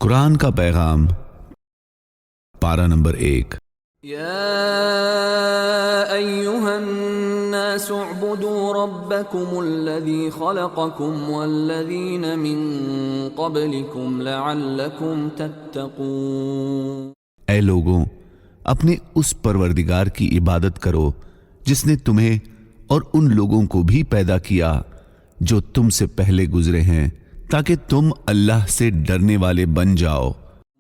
قرآن کا پیغام، پارہ نمبر 1۔ یا ایھا الناس اعبدوا ربکم الذی خلقکم والذین من قبلکم لعلکم تتقون۔ اے لوگوں، اپنے اس پروردگار کی عبادت کرو جس نے تمہیں اور ان لوگوں کو بھی پیدا کیا جو تم سے پہلے گزرے ہیں، تاکہ تم اللہ سے ڈرنے والے بن جاؤ۔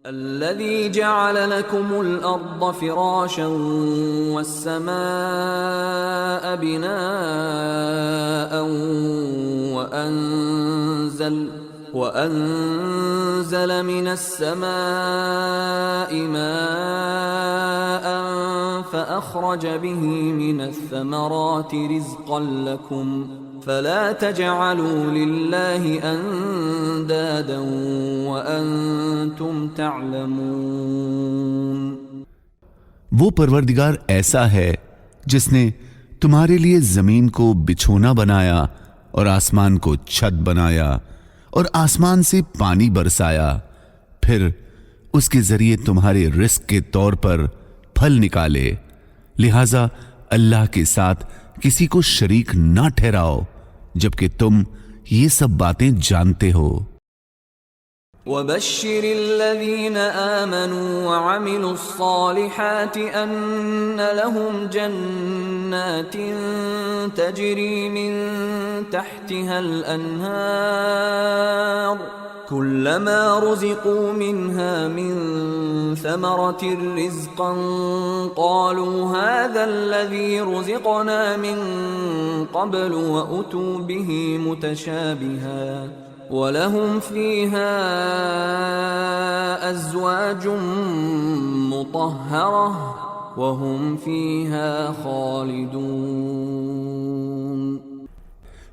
الذي جعل لكم الأرض فراشا والسماء بناء وأنزل من السماء ماء فأخرج به من الثمرات رزقا لكم فلا تجعلوا لله اندادا وانتم تعلمون۔ وہ پروردگار ایسا ہے جس نے تمہارے لیے زمین کو بچھونا بنایا اور آسمان کو چھت بنایا اور آسمان سے پانی برسایا، پھر اس کے ذریعے تمہارے رزق کے طور پر پھل نکالے، لہذا اللہ کے ساتھ کسی کو شریک نہ ٹھہراؤ جبکہ تم یہ سب باتیں جانتے ہو۔ وَبَشِّرِ الَّذِينَ آمَنُوا وَعَمِلُوا الصَّالِحَاتِ أَنَّ لَهُمْ جَنَّاتٍ تَجْرِي مِن تَحْتِهَا الْأَنْهَارُ كُلَّمَا رُزِقُوا مِنْهَا مِن ثَمَرَةٍ رِزْقًا قَالُوا هَذَا الَّذِي رُزِقْنَا مِن قَبْلُ وَأُتُوا بِهِ مُتَشَابِهًا وَلَهُمْ فِيهَا أَزْوَاجٌ مُطَهَّرَةٌ وَهُمْ فِيهَا خَالِدُونَ۔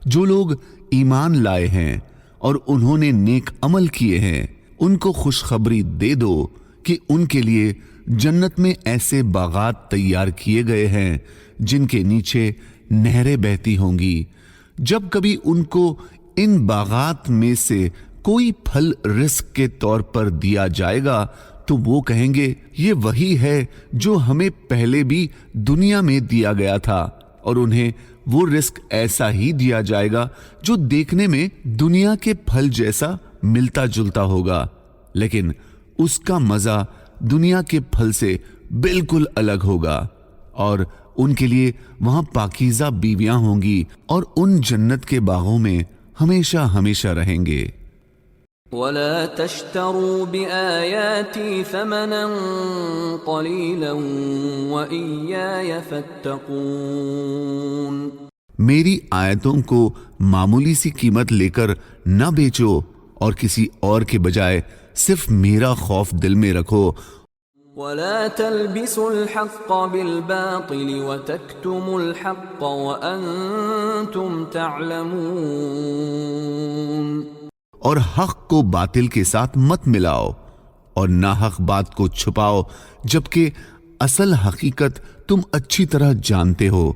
جو لوگ ایمان لائے ہیں اور انہوں نے نیک عمل کیے ہیں، ان کو خوشخبری دے دو کہ ان کے لیے جنت میں ایسے باغات تیار کیے گئے ہیں جن کے نیچے نہریں بہتی ہوں گی۔ جب کبھی ان کو ان باغات میں سے کوئی پھل رزق کے طور پر دیا جائے گا تو وہ کہیں گے یہ وہی ہے جو ہمیں پہلے بھی دنیا میں دیا گیا تھا، اور انہیں وہ رزق ایسا ہی دیا جائے گا جو دیکھنے میں دنیا کے پھل جیسا ملتا جلتا ہوگا، لیکن اس کا مزہ دنیا کے پھل سے بالکل الگ ہوگا، اور ان کے لیے وہاں پاکیزہ بیویاں ہوں گی اور ان جنت کے باغوں میں ہمیشہ ہمیشہ رہیں گے۔ وَلَا تَشْتَرُوا بِآيَاتِي ثَمَنًا قَلِيلًا وَإِيَّايَ فَاتَّقُونَ۔ میری آیتوں کو معمولی سی قیمت لے کر نہ بیچو اور کسی اور کے بجائے صرف میرا خوف دل میں رکھو۔ وَلَا تَلْبِسُوا الْحَقَّ بِالْبَاطِلِ وَتَكْتُمُوا الْحَقَّ وَأَنْتُمْ تَعْلَمُونَ۔ اور حق کو باطل کے ساتھ مت ملاؤ اور ناحق بات کو چھپاؤ جبکہ اصل حقیقت تم اچھی طرح جانتے ہو۔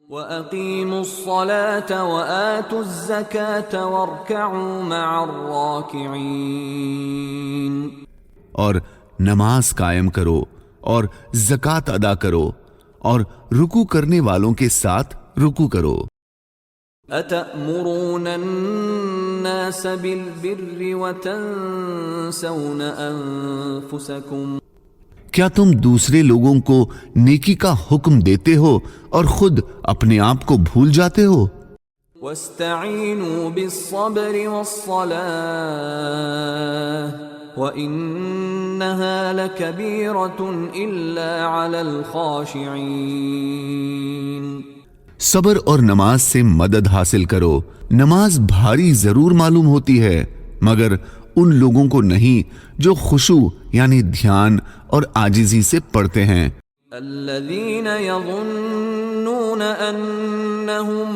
وَأَقِيمُوا الصَّلَاةَ وَآتُوا الزَّكَاةَ وَارْكَعُوا مَعَ الرَّاكِعِينَ۔ اور نماز قائم کرو اور زکوٰۃ ادا کرو اور رکوع کرنے والوں کے ساتھ رکوع کرو۔ أَتَأْمُرُونَ النَّاسَ بِالْبِرِّ وَتَنْسَوْنَ أَنفُسَكُمْ۔ کیا تم دوسرے لوگوں کو نیکی کا حکم دیتے ہو اور خود اپنے آپ کو بھول جاتے ہو؟ وَاسْتَعِينُوا بِالصَّبْرِ وَالصَّلَاةِ وَإِنَّهَا لَكَبِيرَةٌ إِلَّا عَلَى الْخَاشِعِينَ۔ صبر اور نماز سے مدد حاصل کرو۔ نماز بھاری ضرور معلوم ہوتی ہے مگر ان لوگوں کو نہیں جو خشوع یعنی دھیان اور عاجزی سے پڑھتے ہیں۔ الذين يظنون أنهم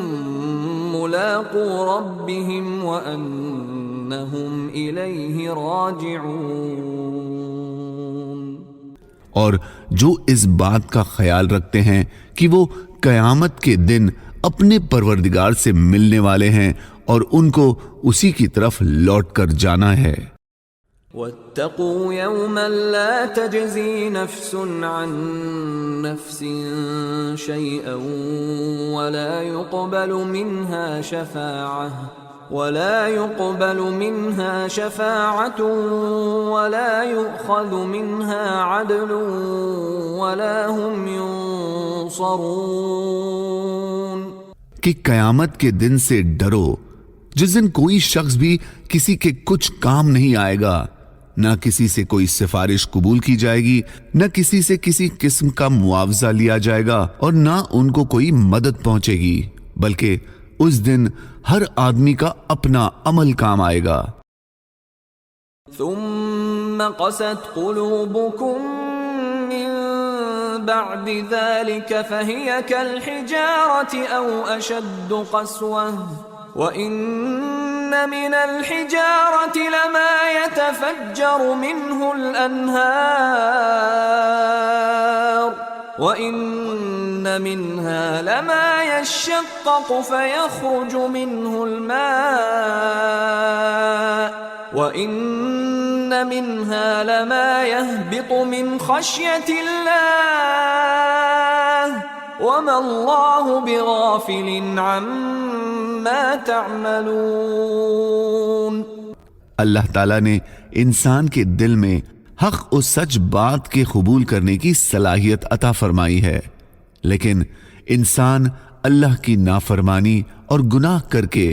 ملاقو ربهم وأنهم إليه راجعون۔ اور جو اس بات کا خیال رکھتے ہیں کہ وہ قیامت کے دن اپنے پروردگار سے ملنے والے ہیں اور ان کو اسی کی طرف لوٹ کر جانا ہے۔ واتقوا يوما لا تجزي نفس عن نفس شيئا ولا يقبل منها شفاعة ولا يؤخذ منها عدل ولا هم ينصرون. کہ قیامت کے دن سے ڈرو جس دن کوئی شخص بھی کسی کے کچھ کام نہیں آئے گا، نہ کسی سے کوئی سفارش قبول کی جائے گی، نہ کسی سے کسی قسم کا معاوضہ لیا جائے گا، اور نہ ان کو کوئی مدد پہنچے گی، بلکہ اس دن ہر آدمی کا اپنا عمل کام آئے گا. ثم قست قلوبكم من بعد ذلك فهي كالحجارة أو أشد قسوة وإن من الحجارة لما يتفجر منه الأنهار وإن منها لما يشقق فيخرج منه الماء وَإِنَّ مِنْهَا لَمَا يَهْبِطُ مِنْ خَشْيَةِ اللَّهِ وَمَا اللَّهُ بِغَافِلٍ عَمَّا تَعْمَلُونَ. اللہ تعالیٰ نے انسان کے دل میں حق و سچ بات کے قبول کرنے کی صلاحیت عطا فرمائی ہے، لیکن انسان اللہ کی نافرمانی اور گناہ کر کے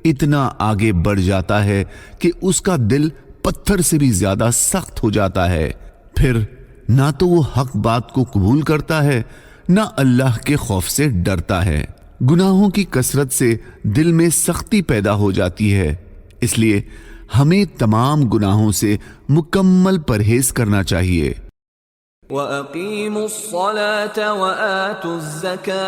اتنا آگے بڑھ جاتا ہے کہ اس کا دل پتھر سے بھی زیادہ سخت ہو جاتا ہے. پھر نہ تو وہ حق بات کو قبول کرتا ہے، نہ اللہ کے خوف سے ڈرتا ہے. گناہوں کی کثرت سے دل میں سختی پیدا ہو جاتی ہے، اس لیے ہمیں تمام گناہوں سے مکمل پرہیز کرنا چاہیے. وَأَقِيمُوا الصَّلَاةَ وَآتُوا الزَّكَاةَ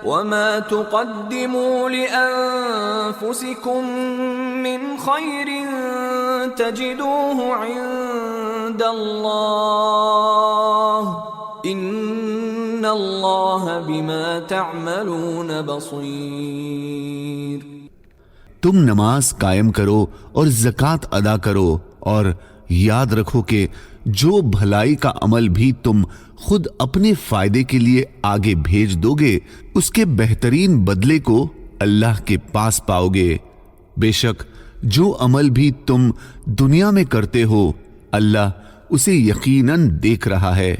وَمَا تُقَدِّمُوا لِأَنفُسِكُم مِّنْ خَيْرٍ تَجِدُوهُ عِندَ اللَّهِ إِنَّ اللَّهَ بِمَا تَعْمَلُونَ بَصِيرٌ. تم نماز قائم کرو اور زکوٰۃ ادا کرو، اور یاد رکھو کہ جو بھلائی کا عمل بھی تم خود اپنے فائدے کے لیے آگے بھیج دو گے، اس کے بہترین بدلے کو اللہ کے پاس پاؤ گے. بے شک جو عمل بھی تم دنیا میں کرتے ہو اللہ اسے یقیناً دیکھ رہا ہے.